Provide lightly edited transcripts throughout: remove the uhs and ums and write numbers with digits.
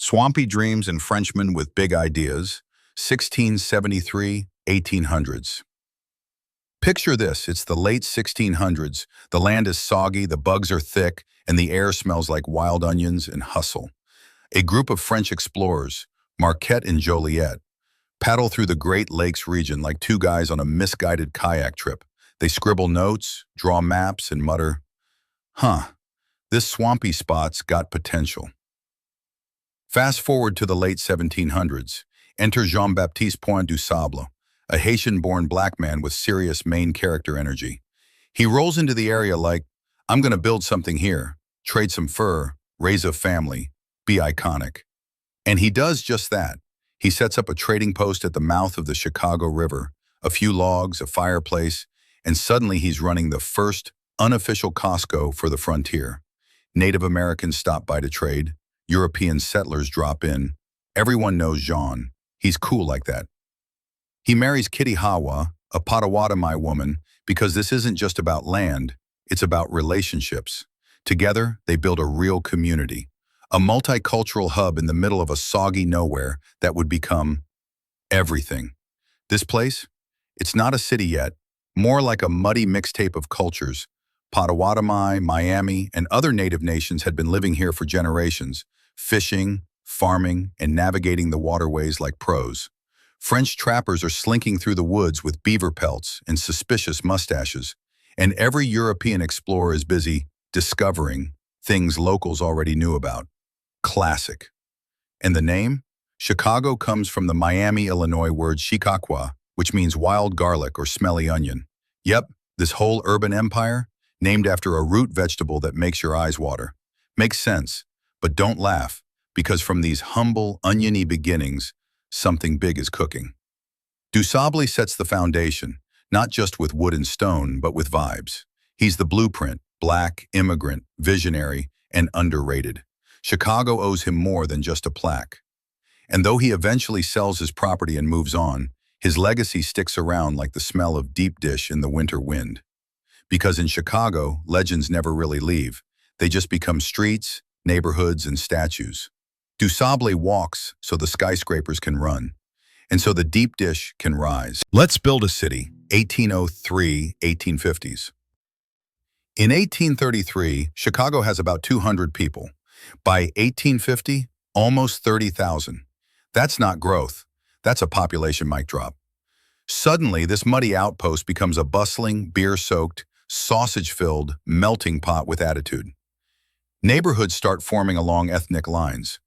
Swampy dreams and Frenchmen with big ideas, 1673, 1800s. Picture this, it's the late 1600s. The land is soggy, the bugs are thick, and the air smells like wild onions and hustle. A group of French explorers, Marquette and Joliet, paddle through the Great Lakes region like two guys on a misguided kayak trip. They scribble notes, draw maps, and mutter, this swampy spot's got potential. Fast forward to the late 1700s. Enter Jean-Baptiste Point du Sable, a Haitian-born black man with serious main character energy. He rolls into the area like, I'm gonna build something here, trade some fur, raise a family, be iconic. And he does just that. He sets up a trading post at the mouth of the Chicago River, a few logs, a fireplace, and suddenly he's running the first unofficial Costco for the frontier. Native Americans stop by to trade, European settlers drop in. Everyone knows Jean. He's cool like that. He marries Kitty Hawa, a Potawatomi woman, because this isn't just about land, it's about relationships. Together, they build a real community, a multicultural hub in the middle of a soggy nowhere that would become everything. This place? It's not a city yet, more like a muddy mixtape of cultures. Potawatomi, Miami, and other native nations had been living here for generations, fishing, farming, and navigating the waterways like pros. French trappers are slinking through the woods with beaver pelts and suspicious mustaches, and every European explorer is busy discovering things locals already knew about. Classic. And the name? Chicago comes from the Miami, Illinois word Chicaquois, which means wild garlic or smelly onion. Yep, this whole urban empire, named after a root vegetable that makes your eyes water. Makes sense, but don't laugh, because from these humble, oniony beginnings, something big is cooking. Du Sable sets the foundation, not just with wood and stone, but with vibes. He's the blueprint, black, immigrant, visionary, and underrated. Chicago owes him more than just a plaque. And though he eventually sells his property and moves on, his legacy sticks around like the smell of deep dish in the winter wind. Because in Chicago, legends never really leave. They just become streets, neighborhoods, and statues. Du Sable walks so the skyscrapers can run, and so the deep dish can rise. Let's build a city, 1803, 1850s. In 1833, Chicago has about 200 people. By 1850, almost 30,000. That's not growth. That's a population mic drop. Suddenly, this muddy outpost becomes a bustling, beer-soaked, sausage-filled, melting pot with attitude. Neighborhoods start forming along ethnic lines.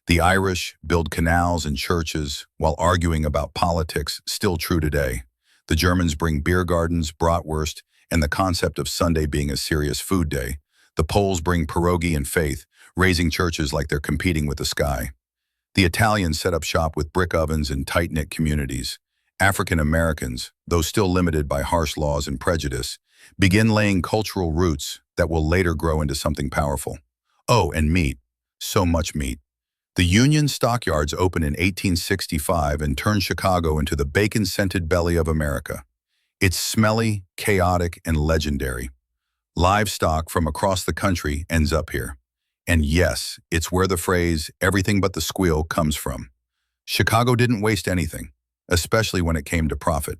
The Irish build canals and churches while arguing about politics, still true today. The Germans bring beer gardens, bratwurst, and the concept of Sunday being a serious food day. The Poles bring pierogi and faith, raising churches like they're competing with the sky. The Italians set up shop with brick ovens and tight-knit communities. African Americans, though still limited by harsh laws and prejudice, begin laying cultural roots that will later grow into something powerful. Oh, and meat. So much meat. The Union stockyards open in 1865 and turn Chicago into the bacon-scented belly of America. It's smelly, chaotic, and legendary. Livestock from across the country ends up here. And yes, it's where the phrase, everything but the squeal, comes from. Chicago didn't waste anything, especially when it came to profit.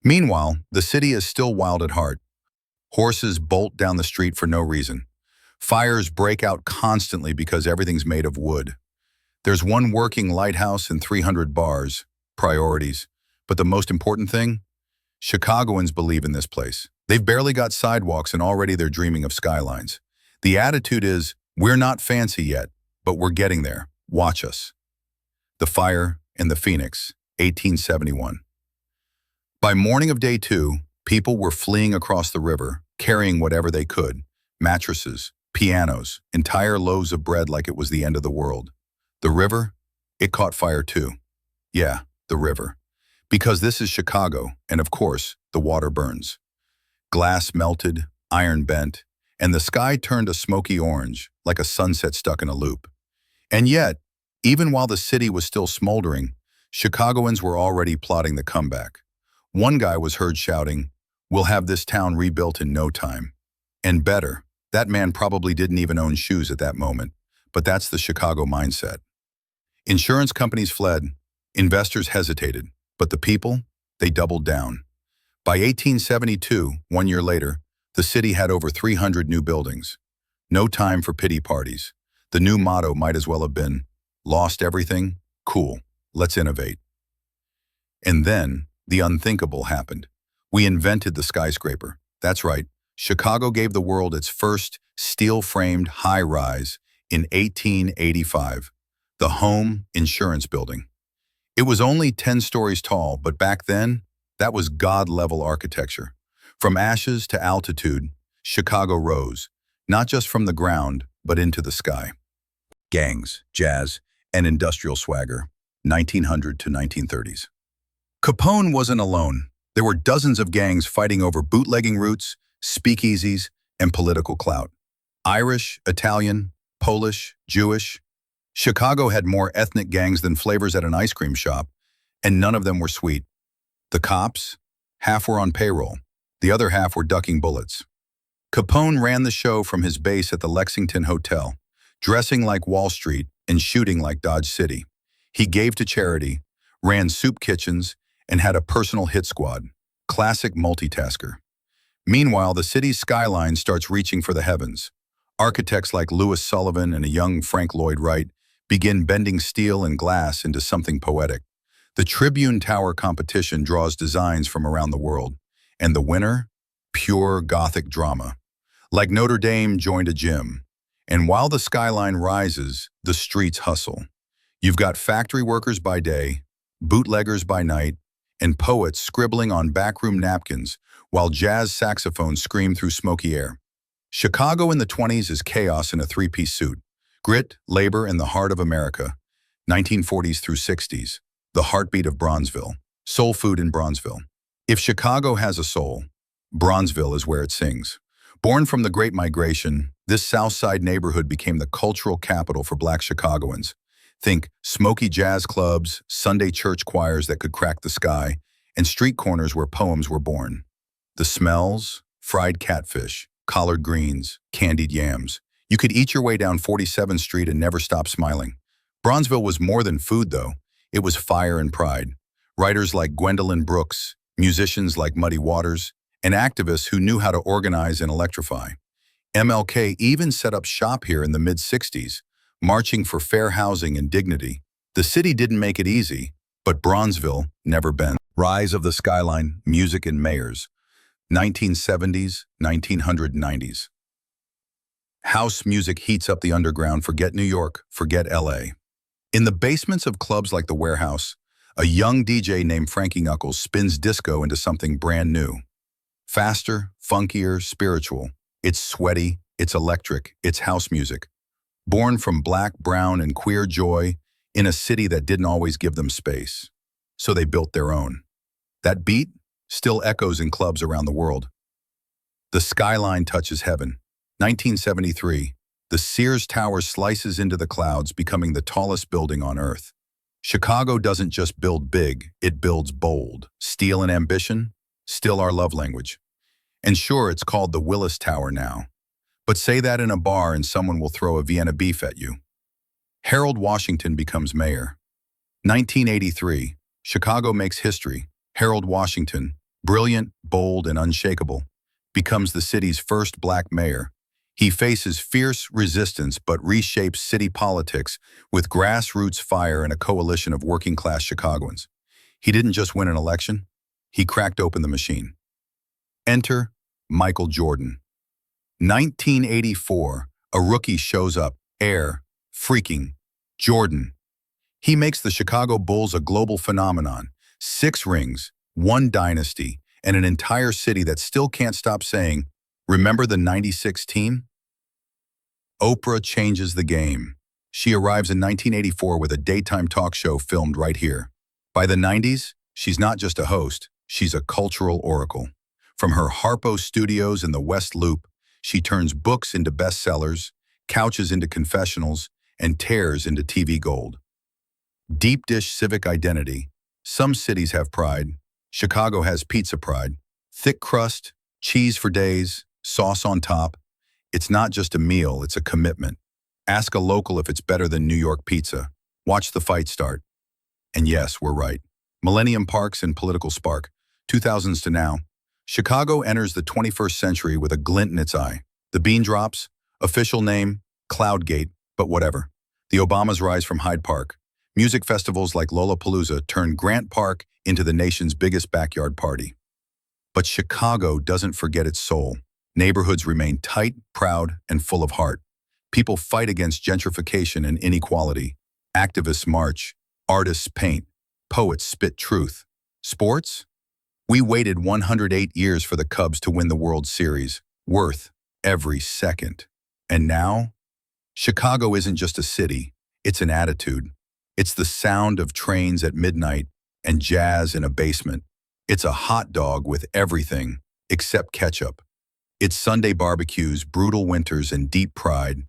Meanwhile, the city is still wild at heart. Horses bolt down the street for no reason. Fires break out constantly because everything's made of wood. There's one working lighthouse and 300 bars, priorities. But the most important thing? Chicagoans believe in this place. They've barely got sidewalks and already they're dreaming of skylines. The attitude is, we're not fancy yet, but we're getting there. Watch us. The Fire and the Phoenix, 1871. By morning of day 2, people were fleeing across the river, carrying whatever they could, mattresses, pianos, entire loaves of bread like it was the end of the world. The river? It caught fire too. Yeah, the river. Because this is Chicago, and of course, the water burns. Glass melted, iron bent, and the sky turned a smoky orange, like a sunset stuck in a loop. And yet, even while the city was still smoldering, Chicagoans were already plotting the comeback. One guy was heard shouting, "We'll have this town rebuilt in no time." And better, that man probably didn't even own shoes at that moment, but that's the Chicago mindset. Insurance companies fled, investors hesitated, but the people, they doubled down. By 1872, 1 year later, the city had over 300 new buildings. No time for pity parties. The new motto might as well have been, lost everything? Cool, let's innovate. And then, the unthinkable happened. We invented the skyscraper. That's right, Chicago gave the world its first steel-framed high-rise in 1885, the Home Insurance Building. It was only 10 stories tall, but back then, that was God-level architecture. From ashes to altitude, Chicago rose, not just from the ground, but into the sky. Gangs, jazz, and industrial swagger, 1900 to 1930s. Capone wasn't alone. There were dozens of gangs fighting over bootlegging routes, speakeasies, and political clout. Irish, Italian, Polish, Jewish. Chicago had more ethnic gangs than flavors at an ice cream shop, and none of them were sweet. The cops, half were on payroll. The other half were ducking bullets. Capone ran the show from his base at the Lexington Hotel, dressing like Wall Street and shooting like Dodge City. He gave to charity, ran soup kitchens, and had a personal hit squad. Classic multitasker. Meanwhile, the city's skyline starts reaching for the heavens. Architects like Louis Sullivan and a young Frank Lloyd Wright begin bending steel and glass into something poetic. The Tribune Tower competition draws designs from around the world, and the winner? Pure Gothic drama. Like Notre Dame joined a gym. And while the skyline rises, the streets hustle. You've got factory workers by day, bootleggers by night, and poets scribbling on backroom napkins while jazz saxophones scream through smoky air. Chicago in the 20s is chaos in a three-piece suit. Grit, labor, and the heart of America. 1940s through 60s. The heartbeat of Bronzeville. Soul food in Bronzeville. If Chicago has a soul, Bronzeville is where it sings. Born from the Great Migration, this South Side neighborhood became the cultural capital for Black Chicagoans. Think smoky jazz clubs, Sunday church choirs that could crack the sky, and street corners where poems were born. The smells, fried catfish, collard greens, candied yams. You could eat your way down 47th Street and never stop smiling. Bronzeville was more than food, though. It was fire and pride. Writers like Gwendolyn Brooks, musicians like Muddy Waters, and activists who knew how to organize and electrify. MLK even set up shop here in the mid-60s, marching for fair housing and dignity. The city didn't make it easy, but Bronzeville never bent. Rise of the skyline, music and mayors. 1970s, 1990s. House music heats up the underground. Forget New York, forget LA. In the basements of clubs like the Warehouse, a young DJ named Frankie Knuckles spins disco into something brand new. Faster, funkier, spiritual. It's sweaty, it's electric, it's house music. Born from black, brown, and queer joy in a city that didn't always give them space. So they built their own. That beat still echoes in clubs around the world. The skyline touches heaven. 1973, the Sears Tower slices into the clouds, becoming the tallest building on Earth. Chicago doesn't just build big, it builds bold. Steel and ambition, still our love language. And sure, it's called the Willis Tower now. But say that in a bar and someone will throw a Vienna beef at you. Harold Washington becomes mayor. 1983, Chicago makes history. Harold Washington, brilliant, bold, and unshakable, becomes the city's first black mayor. He faces fierce resistance but reshapes city politics with grassroots fire and a coalition of working-class Chicagoans. He didn't just win an election, he cracked open the machine. Enter Michael Jordan. 1984, a rookie shows up, freaking Jordan. He makes the Chicago Bulls a global phenomenon. 6 rings, 1 dynasty, and an entire city that still can't stop saying, remember the '96 team? Oprah changes the game. She arrives in 1984 with a daytime talk show filmed right here. By the '90s, she's not just a host, she's a cultural oracle. From her Harpo studios in the West Loop, she turns books into bestsellers, couches into confessionals, and tears into TV gold. Deep dish civic identity. Some cities have pride. Chicago has pizza pride. Thick crust, cheese for days, sauce on top. It's not just a meal, it's a commitment. Ask a local if it's better than New York pizza. Watch the fight start. And yes, we're right. Millennium Parks and political spark. 2000s to now. Chicago enters the 21st century with a glint in its eye. The bean drops, official name, Cloudgate, but whatever. The Obamas rise from Hyde Park. Music festivals like Lollapalooza turn Grant Park into the nation's biggest backyard party. But Chicago doesn't forget its soul. Neighborhoods remain tight, proud, and full of heart. People fight against gentrification and inequality. Activists march. Artists paint. Poets spit truth. Sports? We waited 108 years for the Cubs to win the World Series, worth every second. And now? Chicago isn't just a city, it's an attitude. It's the sound of trains at midnight and jazz in a basement. It's a hot dog with everything except ketchup. It's Sunday barbecues, brutal winters, and deep pride.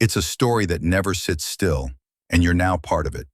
It's a story that never sits still, and you're now part of it.